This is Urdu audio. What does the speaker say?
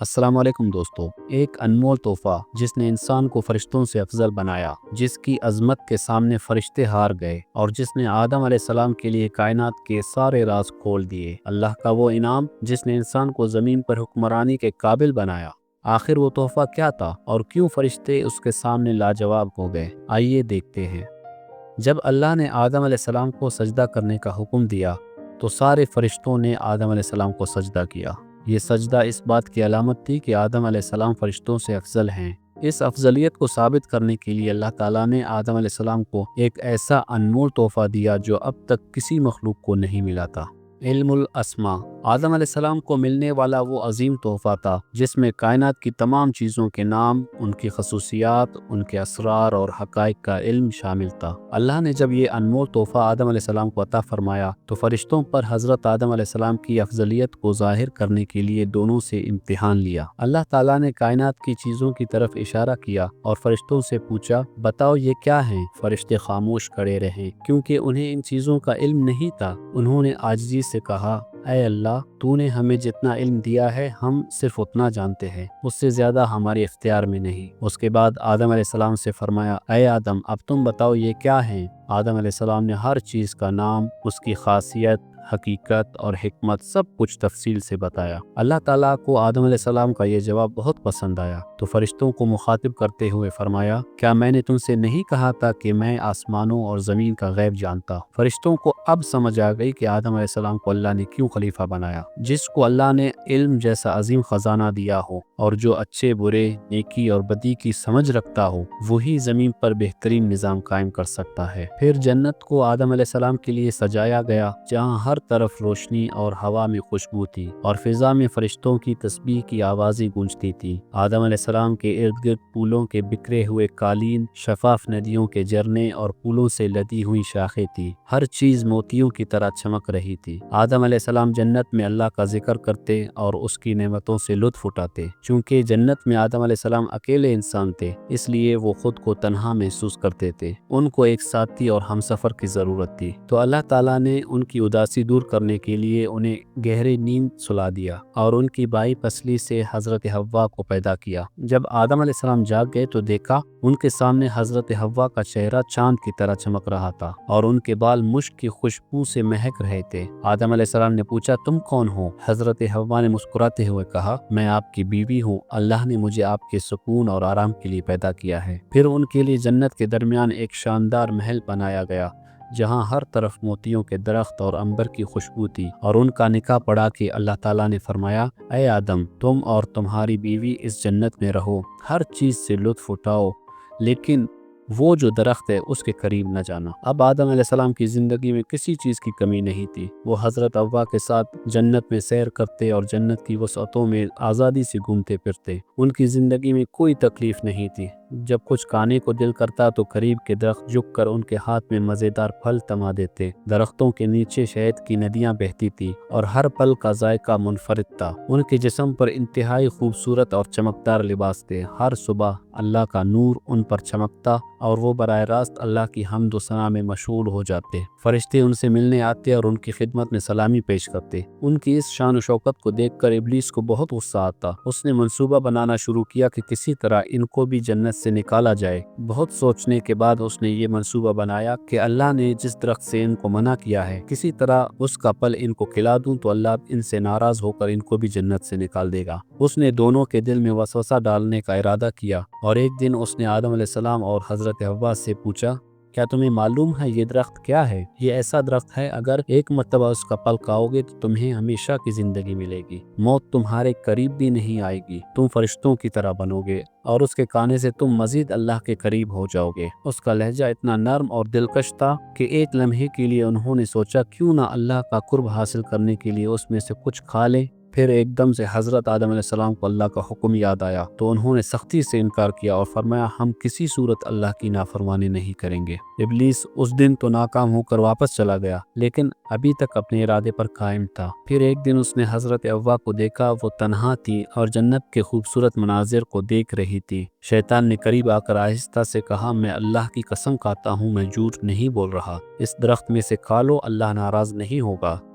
السلام علیکم دوستو، ایک انمول تحفہ جس نے انسان کو فرشتوں سے افضل بنایا، جس کی عظمت کے سامنے فرشتے ہار گئے اور جس نے آدم علیہ السلام کے لیے کائنات کے سارے راز کھول دیے۔ اللہ کا وہ انعام جس نے انسان کو زمین پر حکمرانی کے قابل بنایا۔ آخر وہ تحفہ کیا تھا اور کیوں فرشتے اس کے سامنے لاجواب ہو گئے؟ آئیے دیکھتے ہیں۔ جب اللہ نے آدم علیہ السلام کو سجدہ کرنے کا حکم دیا تو سارے فرشتوں نے آدم علیہ السلام کو سجدہ کیا۔ یہ سجدہ اس بات کی علامت تھی کہ آدم علیہ السلام فرشتوں سے افضل ہیں۔ اس افضلیت کو ثابت کرنے کے لیے اللہ تعالیٰ نے آدم علیہ السلام کو ایک ایسا انمول تحفہ دیا جو اب تک کسی مخلوق کو نہیں ملا تھا۔ علم الاسماء آدم علیہ السلام کو ملنے والا وہ عظیم تحفہ تھا جس میں کائنات کی تمام چیزوں کے نام، ان کی خصوصیات، ان کے اسرار اور حقائق کا علم شامل تھا۔ اللہ نے جب یہ انمول تحفہ آدم علیہ السلام کو عطا فرمایا تو فرشتوں پر حضرت آدم علیہ السلام کی افضلیت کو ظاہر کرنے کے لیے دونوں سے امتحان لیا۔ اللہ تعالیٰ نے کائنات کی چیزوں کی طرف اشارہ کیا اور فرشتوں سے پوچھا، بتاؤ یہ کیا ہیں؟ فرشتے خاموش کھڑے رہے کیونکہ انہیں ان چیزوں کا علم نہیں تھا۔ انہوں نے عاجزی سے کہا، اے اللہ، تو نے ہمیں جتنا علم دیا ہے ہم صرف اتنا جانتے ہیں، اس سے زیادہ ہمارے اختیار میں نہیں۔ اس کے بعد آدم علیہ السلام سے فرمایا، اے آدم، اب تم بتاؤ یہ کیا ہیں؟ آدم علیہ السلام نے ہر چیز کا نام، اس کی خاصیت، حقیقت اور حکمت سب کچھ تفصیل سے بتایا۔ اللہ تعالیٰ کو آدم علیہ السلام کا یہ جواب بہت پسند آیا تو فرشتوں کو مخاطب کرتے ہوئے فرمایا، کیا میں نے تم سے نہیں کہا تھا کہ میں آسمانوں اور زمین کا غیب جانتا ہوں؟ فرشتوں کو اب سمجھ آ گئی کہ آدم علیہ السلام کو اللہ نے کیوں خلیفہ بنایا۔ جس کو اللہ نے علم جیسا عظیم خزانہ دیا ہو اور جو اچھے برے، نیکی اور بدی کی سمجھ رکھتا ہو، وہی زمین پر بہترین نظام قائم کر سکتا ہے۔ پھر جنت کو آدم علیہ السلام کے لیے سجایا گیا جہاں ہر طرف روشنی اور ہوا میں خوشبو تھی اور فضا میں فرشتوں کی تسبیح کی آوازیں گونجتی تھی۔ آدم علیہ السلام کے ارد گرد پھولوں کے بکھرے ہوئے قالین، شفاف ندیوں کے جھرنے اور پھولوں سے لدی ہوئی شاخیں تھی۔ ہر چیز موتیوں کی طرح چمک رہی تھی۔ آدم علیہ السلام جنت میں اللہ کا ذکر کرتے اور اس کی نعمتوں سے لطف اٹھاتے۔ چونکہ جنت میں آدم علیہ السلام اکیلے انسان تھے، اس لیے وہ خود کو تنہا محسوس کرتے تھے۔ ان کو ایک ساتھی اور ہمسفر کی ضرورت تھی، تو اللہ تعالیٰ نے ان کی اداسی دور کرنے کے لیے انہیں گہری نیند سلا دیا اور ان کی بائیں پسلی سے حضرت حوا کو پیدا کیا۔ جب آدم علیہ السلام جاگ گئے تو دیکھا ان کے سامنے حضرت حوا کا چہرہ چاند کی طرح چمک رہا تھا اور ان کے بال مشک کی خوشبو سے مہک رہے تھے۔ آدم علیہ السلام نے پوچھا، تم کون ہو؟ حضرت حوا نے مسکراتے ہوئے کہا، میں آپ کی بیوی ہوں، اللہ نے مجھے آپ کے سکون اور آرام کے لیے پیدا کیا ہے۔ پھر ان کے لیے جنت کے درمیان ایک شاندار محل بنایا گیا جہاں ہر طرف موتیوں کے درخت اور عنبر کی خوشبو تھی، اور ان کا نکاح پڑا کہ اللہ تعالیٰ نے فرمایا، اے آدم، تم اور تمہاری بیوی اس جنت میں رہو، ہر چیز سے لطف اٹھاؤ، لیکن وہ جو درخت ہے اس کے قریب نہ جانا۔ اب آدم علیہ السلام کی زندگی میں کسی چیز کی کمی نہیں تھی۔ وہ حضرت حوا کے ساتھ جنت میں سیر کرتے اور جنت کی وسعتوں میں آزادی سے گھومتے پھرتے۔ ان کی زندگی میں کوئی تکلیف نہیں تھی۔ جب کچھ کھانے کو دل کرتا تو قریب کے درخت جھک کر ان کے ہاتھ میں مزیدار پھل تما دیتے۔ درختوں کے نیچے شہد کی ندیاں بہتی تھی اور ہر پھل کا ذائقہ منفرد تھا۔ ان کے جسم پر انتہائی خوبصورت اور چمکدار لباس تھے۔ ہر صبح اللہ کا نور ان پر چمکتا اور وہ براہ راست اللہ کی حمد و ثنا میں مشغول ہو جاتے۔ فرشتے ان سے ملنے آتے اور ان کی خدمت میں سلامی پیش کرتے۔ ان کی اس شان و شوکت کو دیکھ کر ابلیس کو بہت غصہ آتا۔ اس نے منصوبہ بنانا شروع کیا کہ کسی طرح ان کو بھی جنت سے نکالا جائے۔ بہت سوچنے کے بعد اس نے یہ منصوبہ بنایا کہ اللہ نے جس درخت سے ان کو منع کیا ہے، کسی طرح اس کا پھل ان کو کھلا دوں تو اللہ ان سے ناراض ہو کر ان کو بھی جنت سے نکال دے گا۔ اس نے دونوں کے دل میں وسوسہ ڈالنے کا ارادہ کیا اور ایک دن اس نے آدم علیہ السلام اور حضرت حوا سے پوچھا، کیا تمہیں معلوم ہے یہ درخت کیا ہے؟ یہ ایسا درخت ہے اگر ایک مرتبہ اس کا پھل کھاؤ گے تو تمہیں ہمیشہ کی زندگی ملے گی، موت تمہارے قریب بھی نہیں آئے گی، تم فرشتوں کی طرح بنو گے اور اس کے کھانے سے تم مزید اللہ کے قریب ہو جاؤ گے۔ اس کا لہجہ اتنا نرم اور دلکش تھا کہ ایک لمحے کے لیے انہوں نے سوچا کیوں نہ اللہ کا قرب حاصل کرنے کے لیے اس میں سے کچھ کھا لیں۔ پھر ایک دم سے حضرت آدم علیہ السلام کو اللہ کا حکم یاد آیا تو انہوں نے سختی سے انکار کیا اور فرمایا، ہم کسی صورت اللہ کی نافرمانی نہیں کریں گے۔ ابلیس اس دن تو ناکام ہو کر واپس چلا گیا، لیکن ابھی تک اپنے ارادے پر قائم تھا۔ پھر ایک دن اس نے حضرت حوا کو دیکھا، وہ تنہا تھی اور جنت کے خوبصورت مناظر کو دیکھ رہی تھی۔ شیطان نے قریب آ کر آہستہ سے کہا، میں اللہ کی قسم کھاتا ہوں، میں جھوٹ نہیں بول رہا، اس درخت میں سے کھا لو، اللہ ناراض نہیں ہوگا۔